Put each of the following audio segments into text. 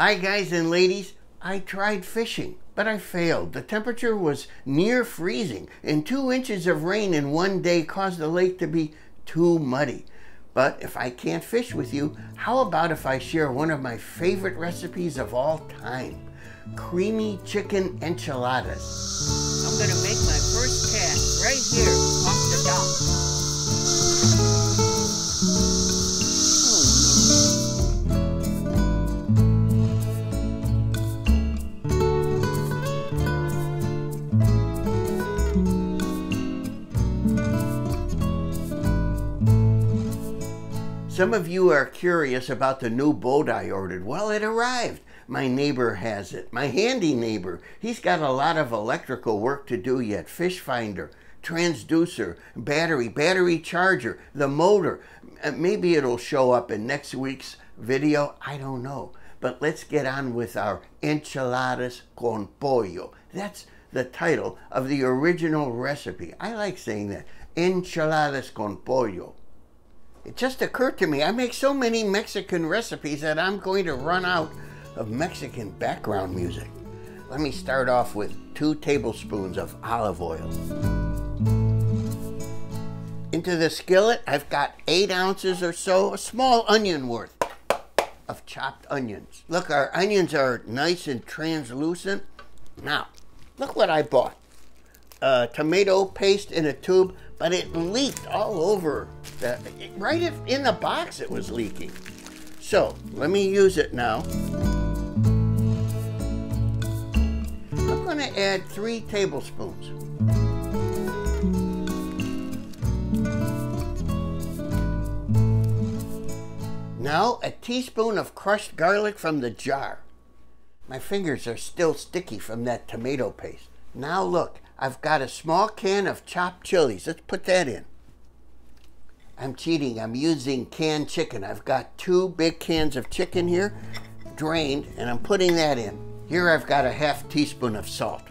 Hi guys and ladies, I tried fishing, but I failed. The temperature was near freezing, and 2 inches of rain in one day caused the lake to be too muddy. But if I can't fish with you, how about if I share one of my favorite recipes of all time? Creamy chicken enchiladas. I'm gonna make my first cast right here off the dock. Some of you are curious about the new boat I ordered. Well, it arrived. My neighbor has it. My handy neighbor. He's got a lot of electrical work to do yet. Fish finder, transducer, battery charger, the motor. Maybe it'll show up in next week's video. I don't know. But let's get on with our enchiladas con pollo. That's the title of the original recipe. I like saying that. Enchiladas con pollo. It just occurred to me, I make so many Mexican recipes that I'm going to run out of Mexican background music. Let me start off with 2 tablespoons of olive oil. Into the skillet, I've got 8 ounces or so, a small onion worth of chopped onions. Look, our onions are nice and translucent. Now, look what I bought. Tomato paste in a tube, but it leaked all over. Right in the box it was leaking. So, let me use it now. I'm going to add 3 tablespoons. Now, a teaspoon of crushed garlic from the jar. My fingers are still sticky from that tomato paste. Now look, I've got a small can of chopped chilies. Let's put that in. I'm cheating. I'm using canned chicken. I've got 2 big cans of chicken here, drained, and I'm putting that in. Here I've got a ½ teaspoon of salt.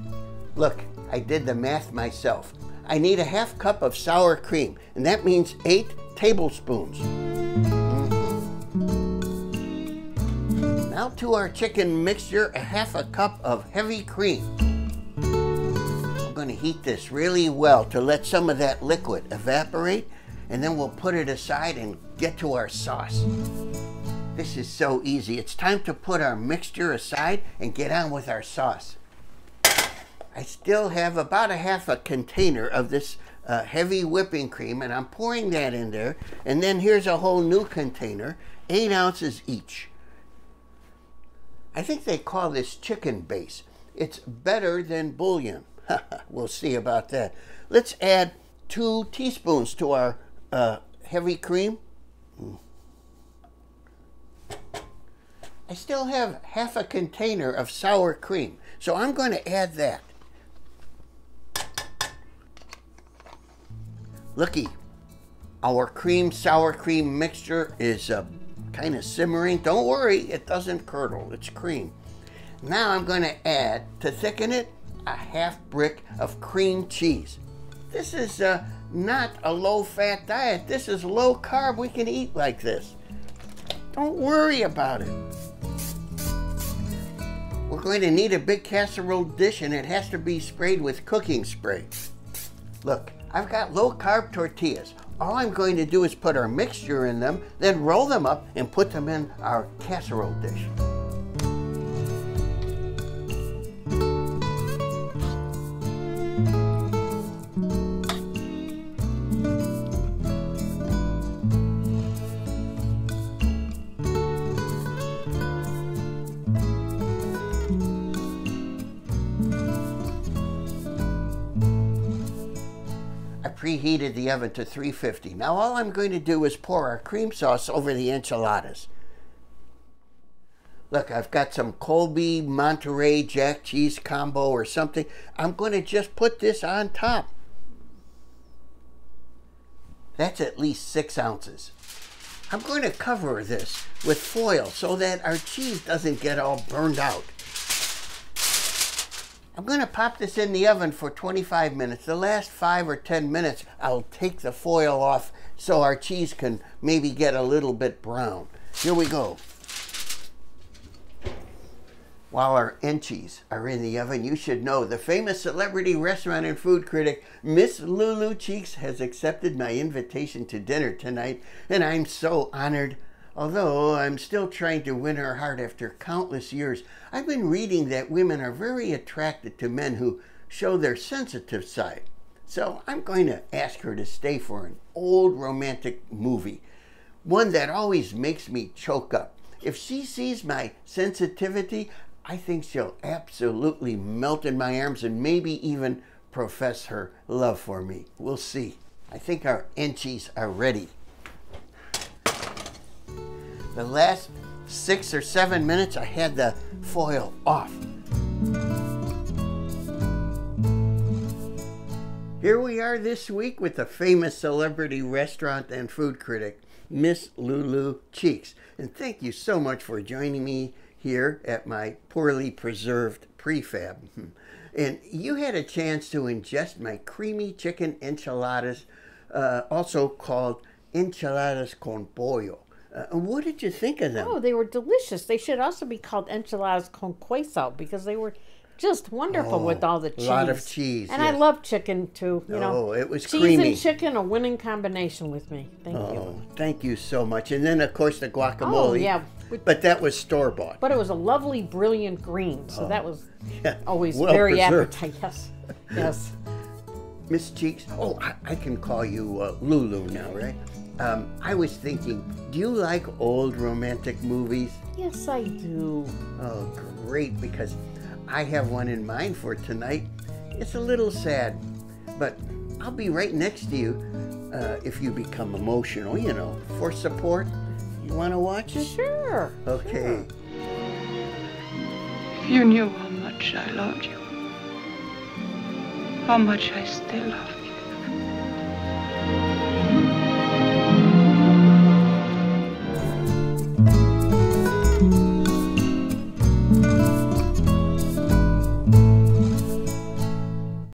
Look, I did the math myself. I need a ½ cup of sour cream, and that means 8 tablespoons. Now to our chicken mixture, a ½ cup of heavy cream. I'm going to heat this really well to let some of that liquid evaporate, and then we'll put it aside and get to our sauce. This is so easy. It's time to put our mixture aside and get on with our sauce. I still have about a ½ container of this heavy whipping cream, and I'm pouring that in there. And then here's a whole new container, 8 ounces each. I think they call this chicken base. It's better than bullion. We'll see about that. Let's add 2 teaspoons to our heavy cream. I still have ½ container of sour cream, so I'm going to add that. Looky, our sour cream mixture is kind of simmering. Don't worry, it doesn't curdle. It's cream. Now I'm going to add, to thicken it, a ½ brick of cream cheese. This is not a low-fat diet. This is low-carb. We can eat like this. Don't worry about it. We're going to need a big casserole dish, and it has to be sprayed with cooking spray. Look, I've got low-carb tortillas. All I'm going to do is put our mixture in them, then roll them up and put them in our casserole dish. Preheated the oven to 350. Now all I'm going to do is pour our cream sauce over the enchiladas. Look, I've got some Colby Monterey Jack cheese combo or something. I'm going to just put this on top. That's at least 6 ounces. I'm going to cover this with foil so that our cheese doesn't get all burned out. I'm going to pop this in the oven for 25 minutes. The last 5 or 10 minutes, I'll take the foil off so our cheese can maybe get a little bit brown. Here we go. While our Enchies are in the oven, you should know the famous celebrity restaurant and food critic, Miss Lulu Cheeks, has accepted my invitation to dinner tonight, and I'm so honored. Although I'm still trying to win her heart after countless years, I've been reading that women are very attracted to men who show their sensitive side. So I'm going to ask her to stay for an old romantic movie, one that always makes me choke up. If she sees my sensitivity, I think she'll absolutely melt in my arms and maybe even profess her love for me. We'll see. I think our Enchies are ready. The last 6 or 7 minutes, I had the foil off. Here we are this week with the famous celebrity restaurant and food critic, Miss Lulu Cheeks. And thank you so much for joining me here at my poorly preserved prefab. And you had a chance to ingest my creamy chicken enchiladas, also called enchiladas con pollo. What did you think of them? Oh, they were delicious. They should also be called enchiladas con queso because they were just wonderful with all the cheese. A lot of cheese. And yes. I love chicken too. You know, it was cheese creamy. And chicken, a winning combination with me. Thank you. Thank you so much. And then, of course, the guacamole. Oh, yeah. But that was store-bought. But it was a lovely, brilliant green. So that was always very appetizing. Yes. Yes. Miss Cheeks, I can call you Lulu now, right? I was thinking, do you like old romantic movies? Yes, I do. Oh, great, because I have one in mind for tonight. It's a little sad, but I'll be right next to you if you become emotional, you know, for support. You want to watch it? Sure. Okay. Sure. If you knew how much I loved you, how much I still love you.